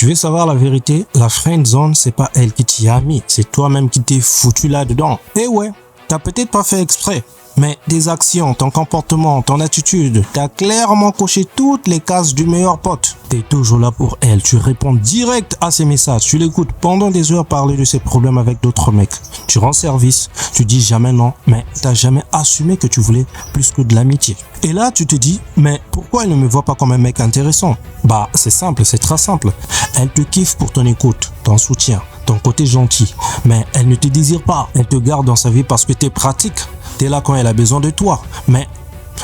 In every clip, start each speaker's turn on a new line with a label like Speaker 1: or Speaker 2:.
Speaker 1: Tu veux savoir la vérité? La friend zone, c'est pas elle qui t'y a mis, c'est toi-même qui t'es foutu là-dedans. Et ouais, t'as peut-être pas fait exprès, mais tes actions, ton comportement, ton attitude, t'as clairement coché toutes les cases du meilleur pote. T'es toujours là pour elle, tu réponds direct à ses messages, tu l'écoutes pendant des heures parler de ses problèmes avec d'autres mecs. Tu rends service, tu dis jamais non, mais t'as jamais assumé que tu voulais plus que de l'amitié. Et là, tu te dis, mais pourquoi elle ne me voit pas comme un mec intéressant? Bah, c'est simple, c'est très simple. Elle te kiffe pour ton écoute, ton soutien, ton côté gentil, mais elle ne te désire pas. Elle te garde dans sa vie parce que t'es pratique. T'es là quand elle a besoin de toi, mais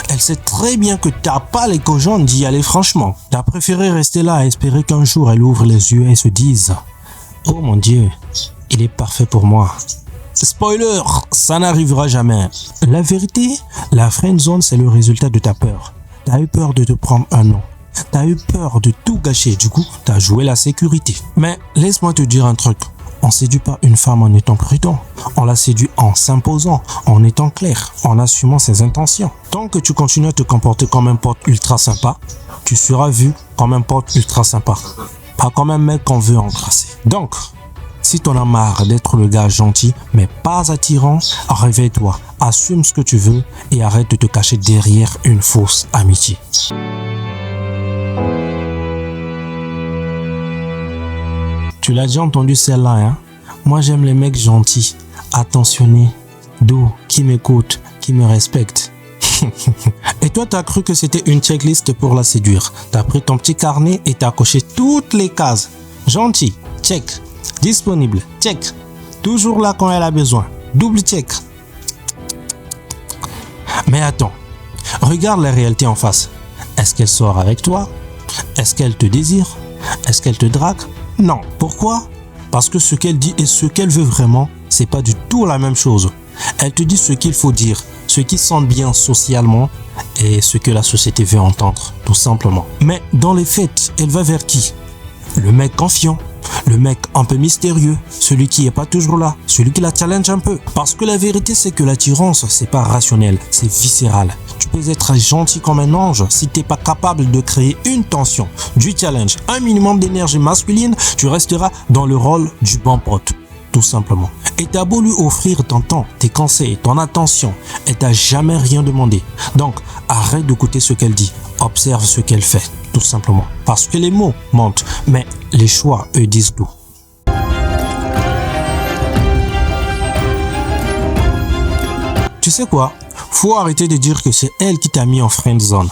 Speaker 1: elle sait très bien que t'as pas les cojones d'y aller franchement. T'as préféré rester là à espérer qu'un jour elle ouvre les yeux et se dise « Oh mon Dieu, il est parfait pour moi ». Spoiler, ça n'arrivera jamais. La vérité, la friend zone, c'est le résultat de ta peur. T'as eu peur de te prendre un nom. T'as eu peur de tout gâcher, du coup, t'as joué la sécurité. Mais laisse-moi te dire un truc. On séduit pas une femme en étant prudent. On la séduit en s'imposant, en étant clair, en assumant ses intentions. Tant que tu continues à te comporter comme un pote ultra sympa, tu seras vu comme un pote ultra sympa. Pas comme un mec qu'on veut embrasser. Donc, si t'en as marre d'être le gars gentil, mais pas attirant, réveille-toi, assume ce que tu veux et arrête de te cacher derrière une fausse amitié. Tu l'as déjà entendu celle-là, hein? Moi, j'aime les mecs gentils, attentionnés, doux, qui m'écoutent, qui me respectent. Et toi, t'as cru que c'était une checklist pour la séduire. T'as pris ton petit carnet et t'as coché toutes les cases. Gentil, check. Disponible, check. Toujours là quand elle a besoin. Double check. Mais attends, regarde la réalité en face. Est-ce qu'elle sort avec toi? Est-ce qu'elle te désire? Est-ce qu'elle te drague? Non. Pourquoi? Parce que ce qu'elle dit et ce qu'elle veut vraiment, c'est pas du tout la même chose. Elle te dit ce qu'il faut dire, ce qui sent bien socialement et ce que la société veut entendre, tout simplement. Mais dans les faits, elle va vers qui? Le mec confiant, le mec un peu mystérieux, celui qui est pas toujours là, celui qui la challenge un peu. Parce que la vérité, c'est que l'attirance, c'est pas rationnel, c'est viscéral. Tu peux être gentil comme un ange, si t'es pas capable de créer une tension, du challenge, un minimum d'énergie masculine, tu resteras dans le rôle du bon pote, tout simplement. Et t'as beau lui offrir ton temps, tes conseils, ton attention, elle t'a jamais rien demandé. Donc, arrête d'écouter ce qu'elle dit, observe ce qu'elle fait, tout simplement. Parce que les mots mentent, mais les choix, eux, disent tout. Tu sais quoi? Faut arrêter de dire que c'est elle qui t'a mis en friend zone.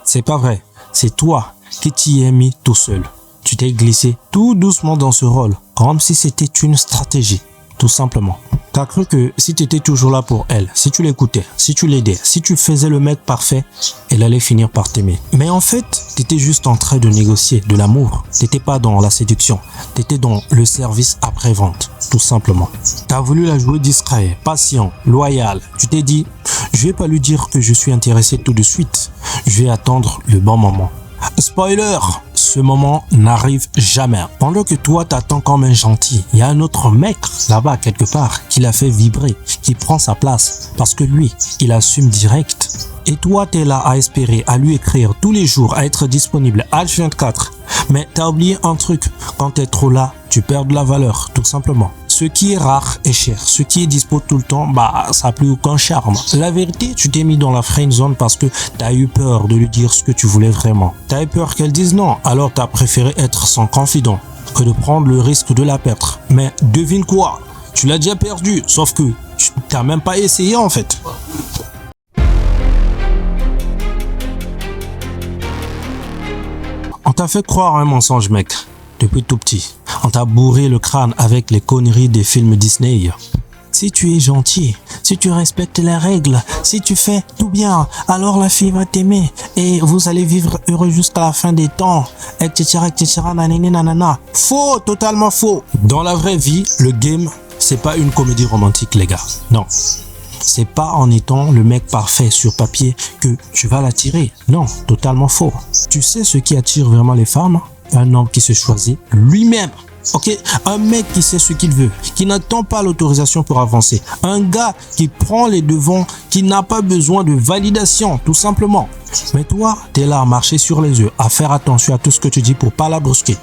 Speaker 1: C'est pas vrai. C'est toi qui t'y es mis tout seul. Tu t'es glissé tout doucement dans ce rôle, comme si c'était une stratégie, tout simplement. T'as cru que si tu étais toujours là pour elle, si tu l'écoutais, si tu l'aidais, si tu faisais le mec parfait, elle allait finir par t'aimer. Mais en fait, t'étais juste en train de négocier de l'amour. T'étais pas dans la séduction. T'étais dans le service après-vente, tout simplement. T'as voulu la jouer discret, patient, loyal. Tu t'es dit, je vais pas lui dire que je suis intéressé tout de suite. Je vais attendre le bon moment. Spoiler, ce moment n'arrive jamais. Pendant que toi t'attends comme un gentil, il y a un autre mec là-bas quelque part qui l'a fait vibrer, qui prend sa place parce que lui, il assume direct. Et toi t'es là à espérer, à lui écrire tous les jours, à être disponible H24. Mais t'as oublié un truc, quand t'es trop là, tu perds de la valeur, tout simplement. Ce qui est rare est cher. Ce qui est dispo tout le temps, ça n'a plus aucun charme. La vérité, tu t'es mis dans la friend zone parce que tu as eu peur de lui dire ce que tu voulais vraiment. Tu as eu peur qu'elle dise non, alors tu as préféré être son confident que de prendre le risque de la perdre. Mais devine quoi? Tu l'as déjà perdu, sauf que tu n'as même pas essayé en fait. On t'a fait croire un mensonge, mec. Depuis tout petit, on t'a bourré le crâne avec les conneries des films Disney. Si tu es gentil, si tu respectes les règles, si tu fais tout bien, alors la fille va t'aimer et vous allez vivre heureux jusqu'à la fin des temps, etc., etc., nanana. Faux, totalement faux. Dans la vraie vie, le game, c'est pas une comédie romantique, les gars. Non. C'est pas en étant le mec parfait sur papier que tu vas l'attirer. Non, totalement faux. Tu sais ce qui attire vraiment les femmes? Un homme qui se choisit lui-même. Ok, un mec qui sait ce qu'il veut, qui n'attend pas l'autorisation pour avancer. Un gars qui prend les devants, qui n'a pas besoin de validation, tout simplement. Mais toi, t'es là à marcher sur les œufs, à faire attention à tout ce que tu dis pour pas la brusquer.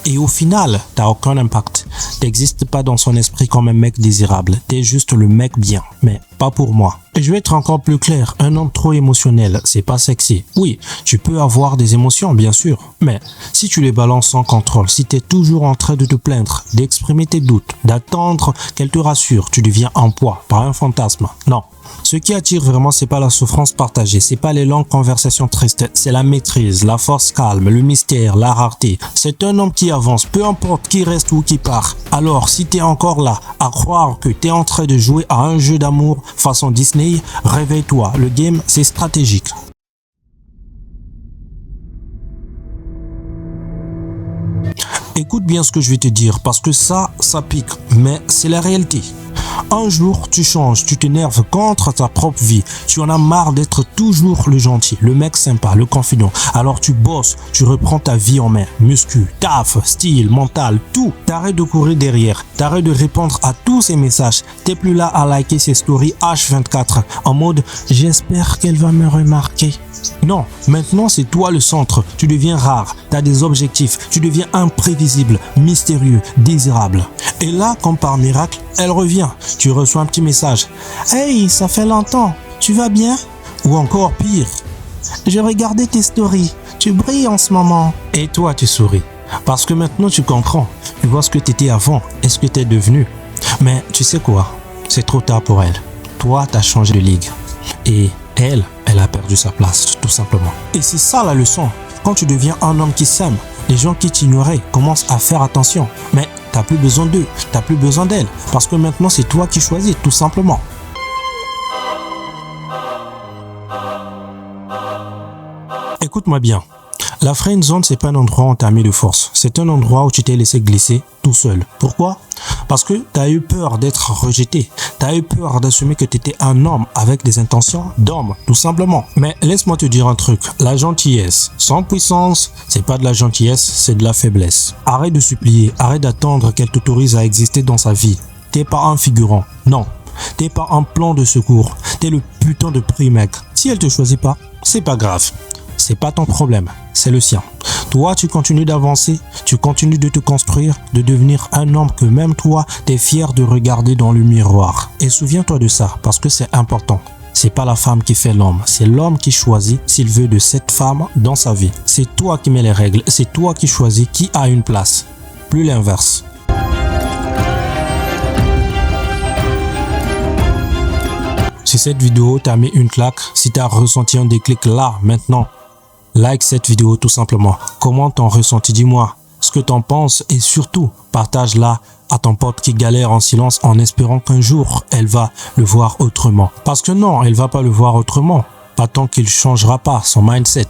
Speaker 1: Et au final, t'as aucun impact. T'existes pas dans son esprit comme un mec désirable. T'es juste le mec bien. Mais pas pour moi. Et je vais être encore plus clair. Un homme trop émotionnel, c'est pas sexy. Oui, tu peux avoir des émotions, bien sûr. Mais si tu les balances sans contrôle, si t'es toujours en train de te plaindre, d'exprimer tes doutes, d'attendre qu'elle te rassure, tu deviens un poids, pas un fantasme. Non. Ce qui attire vraiment, c'est pas la souffrance partagée, c'est pas les longues conversations tristes, c'est la maîtrise, la force calme, le mystère, la rareté. C'est un homme qui avance, peu importe qui reste ou qui part. Alors, si t'es encore là, à croire que t'es en train de jouer à un jeu d'amour façon Disney, réveille-toi, le game, c'est stratégique. Écoute bien ce que je vais te dire, parce que ça pique, mais c'est la réalité. Un jour, tu changes, tu t'énerves contre ta propre vie. Tu en as marre d'être toujours le gentil, le mec sympa, le confident. Alors tu bosses, tu reprends ta vie en main. Muscu, taf, style, mental, tout. T'arrêtes de courir derrière, t'arrêtes de répondre à tous ces messages. T'es plus là à liker ses stories H24 en mode « j'espère qu'elle va me remarquer ». Non, maintenant c'est toi le centre, tu deviens rare, tu as des objectifs, tu deviens imprévisible, mystérieux, désirable. Et là, comme par miracle, elle revient, tu reçois un petit message. « Hey, ça fait longtemps, tu vas bien ?» Ou encore pire, « Je regardais tes stories, tu brilles en ce moment. » Et toi tu souris, parce que maintenant tu comprends, tu vois ce que tu étais avant et ce que tu es devenu. Mais tu sais quoi, c'est trop tard pour elle. Toi, tu as changé de ligue. Et elle a perdu sa place, tout simplement. Et c'est ça la leçon. Quand tu deviens un homme qui s'aime, les gens qui t'ignoraient commencent à faire attention. Mais t'as plus besoin d'eux, t'as plus besoin d'elle. Parce que maintenant, c'est toi qui choisis, tout simplement. Écoute-moi bien. La friend zone, c'est pas un endroit où on t'a mis de force. C'est un endroit où tu t'es laissé glisser tout seul. Pourquoi? Parce que tu as eu peur d'être rejeté. Tu as eu peur d'assumer que tu étais un homme avec des intentions d'homme, tout simplement. Mais laisse-moi te dire un truc. La gentillesse sans puissance, c'est pas de la gentillesse, c'est de la faiblesse. Arrête de supplier, arrête d'attendre qu'elle t'autorise à exister dans sa vie. T'es pas un figurant. Non. T'es pas un plan de secours. T'es le putain de prix, mec. Si elle te choisit pas, c'est pas grave. C'est pas ton problème, c'est le sien. Toi, tu continues d'avancer, tu continues de te construire, de devenir un homme que même toi, t'es fier de regarder dans le miroir. Et souviens-toi de ça, parce que c'est important. C'est pas la femme qui fait l'homme, c'est l'homme qui choisit s'il veut de cette femme dans sa vie. C'est toi qui mets les règles, c'est toi qui choisis qui a une place, plus l'inverse. Si cette vidéo t'a mis une claque, si t'as ressenti un déclic là, maintenant, like cette vidéo tout simplement. Comment t'en ressenti? Dis-moi ce que t'en penses et surtout partage-la à ton pote qui galère en silence en espérant qu'un jour elle va le voir autrement. Parce que non, elle va pas le voir autrement. Pas tant qu'il changera pas son mindset.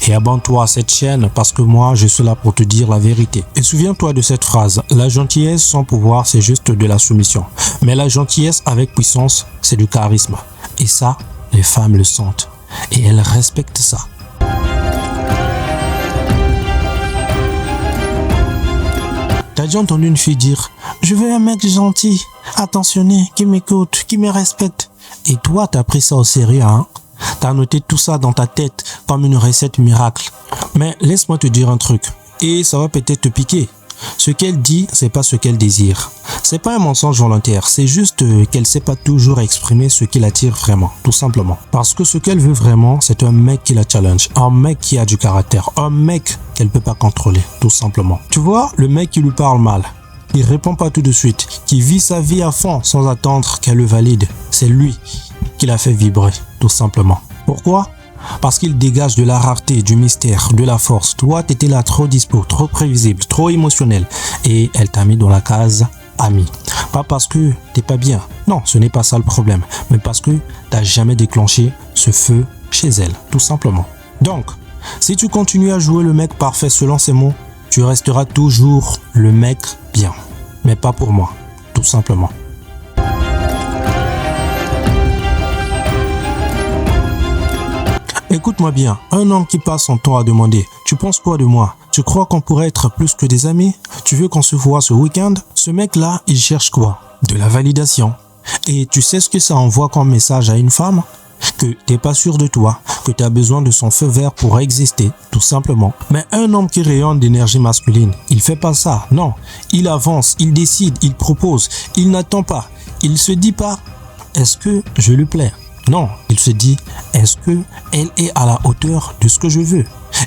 Speaker 1: Et abonne-toi à cette chaîne parce que moi je suis là pour te dire la vérité. Et souviens-toi de cette phrase, la gentillesse sans pouvoir c'est juste de la soumission. Mais la gentillesse avec puissance c'est du charisme. Et ça, les femmes le sentent. Et elles respectent ça. T'as déjà entendu une fille dire « Je veux un mec gentil, attentionné, qui m'écoute, qui me respecte. » Et toi, t'as pris ça au sérieux, hein? T'as noté tout ça dans ta tête comme une recette miracle. Mais laisse-moi te dire un truc. Et ça va peut-être te piquer. Ce qu'elle dit, c'est pas ce qu'elle désire. C'est pas un mensonge volontaire, c'est juste qu'elle sait pas toujours exprimer ce qui l'attire vraiment, tout simplement. Parce que ce qu'elle veut vraiment, c'est un mec qui la challenge, un mec qui a du caractère, un mec qu'elle peut pas contrôler, tout simplement. Tu vois, le mec qui lui parle mal, il répond pas tout de suite, qui vit sa vie à fond sans attendre qu'elle le valide, c'est lui qui la fait vibrer, tout simplement. Pourquoi ? Parce qu'il dégage de la rareté, du mystère, de la force. Toi, t'étais là trop dispo, trop prévisible, trop émotionnel. Et elle t'a mis dans la case ami. Pas parce que t'es pas bien. Non, ce n'est pas ça le problème. Mais parce que t'as jamais déclenché ce feu chez elle, tout simplement. Donc, si tu continues à jouer le mec parfait selon ces mots, tu resteras toujours le mec bien. Mais pas pour moi, tout simplement. Écoute-moi bien, un homme qui passe son temps à demander « Tu penses quoi de moi? Tu crois qu'on pourrait être plus que des amis? Tu veux qu'on se voit ce week-end » Ce mec-là, il cherche quoi? De la validation. Et tu sais ce que ça envoie comme message à une femme? que t'es pas sûr de toi, que tu as besoin de son feu vert pour exister, tout simplement. Mais un homme qui rayonne d'énergie masculine, il fait pas ça, non. Il avance, il décide, il propose, il n'attend pas. Il se dit pas, est-ce que je lui plais? Non, il se dit, est-ce que elle est à la hauteur de ce que je veux?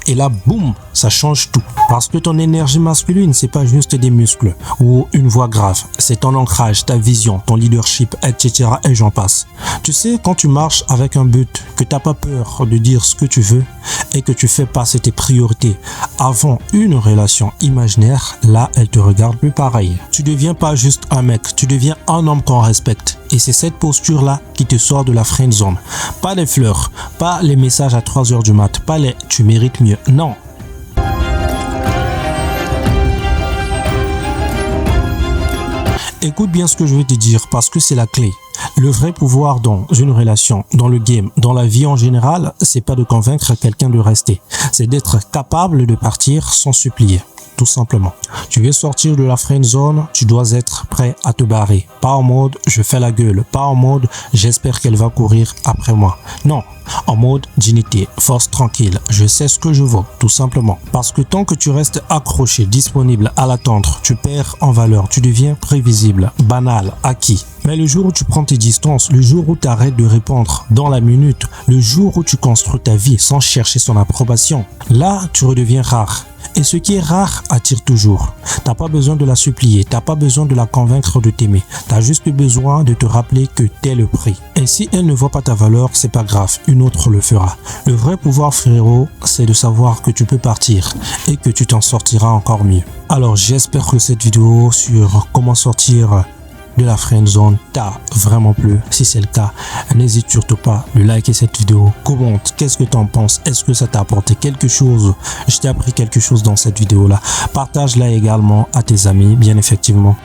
Speaker 1: Et là, boum, ça change tout. Parce que ton énergie masculine, c'est pas juste des muscles ou une voix grave. C'est ton ancrage, ta vision, ton leadership, etc. Et j'en passe. Tu sais, quand tu marches avec un but, que t'as pas peur de dire ce que tu veux et que tu fais passer tes priorités avant une relation imaginaire, là, elle te regarde plus pareil. Tu deviens pas juste un mec, tu deviens un homme qu'on respecte. Et c'est cette posture-là qui te sort de la friend zone. Pas les fleurs, pas les messages à 3 heures du mat, pas les « tu mérites mieux ». Non. Écoute bien ce que je vais te dire parce que c'est la clé. Le vrai pouvoir dans une relation, dans le game, dans la vie en général, c'est pas de convaincre quelqu'un de rester. C'est d'être capable de partir sans supplier. Tout simplement. Tu veux sortir de la friend zone, tu dois être prêt à te barrer. Pas en mode je fais la gueule, pas en mode j'espère qu'elle va courir après moi. Non, en mode dignité, force tranquille, je sais ce que je vaux, tout simplement. Parce que tant que tu restes accroché, disponible à l'attendre, tu perds en valeur, tu deviens prévisible, banal, acquis. Mais le jour où tu prends tes distances, le jour où tu arrêtes de répondre dans la minute, le jour où tu construis ta vie sans chercher son approbation, là tu redeviens rare. Et ce qui est rare attire toujours. T'as pas besoin de la supplier, t'as pas besoin de la convaincre de t'aimer. T'as juste besoin de te rappeler que t'es le prix. Et si elle ne voit pas ta valeur, c'est pas grave, une autre le fera. Le vrai pouvoir, frérot, c'est de savoir que tu peux partir et que tu t'en sortiras encore mieux. Alors j'espère que cette vidéo sur comment sortir de la friend zone t'a vraiment plu. Si c'est le cas, n'hésite surtout pas de liker cette vidéo, commente, qu'est-ce que tu en penses, est-ce que ça t'a apporté quelque chose, je t'ai appris quelque chose dans cette vidéo là, partage-la également à tes amis, bien effectivement.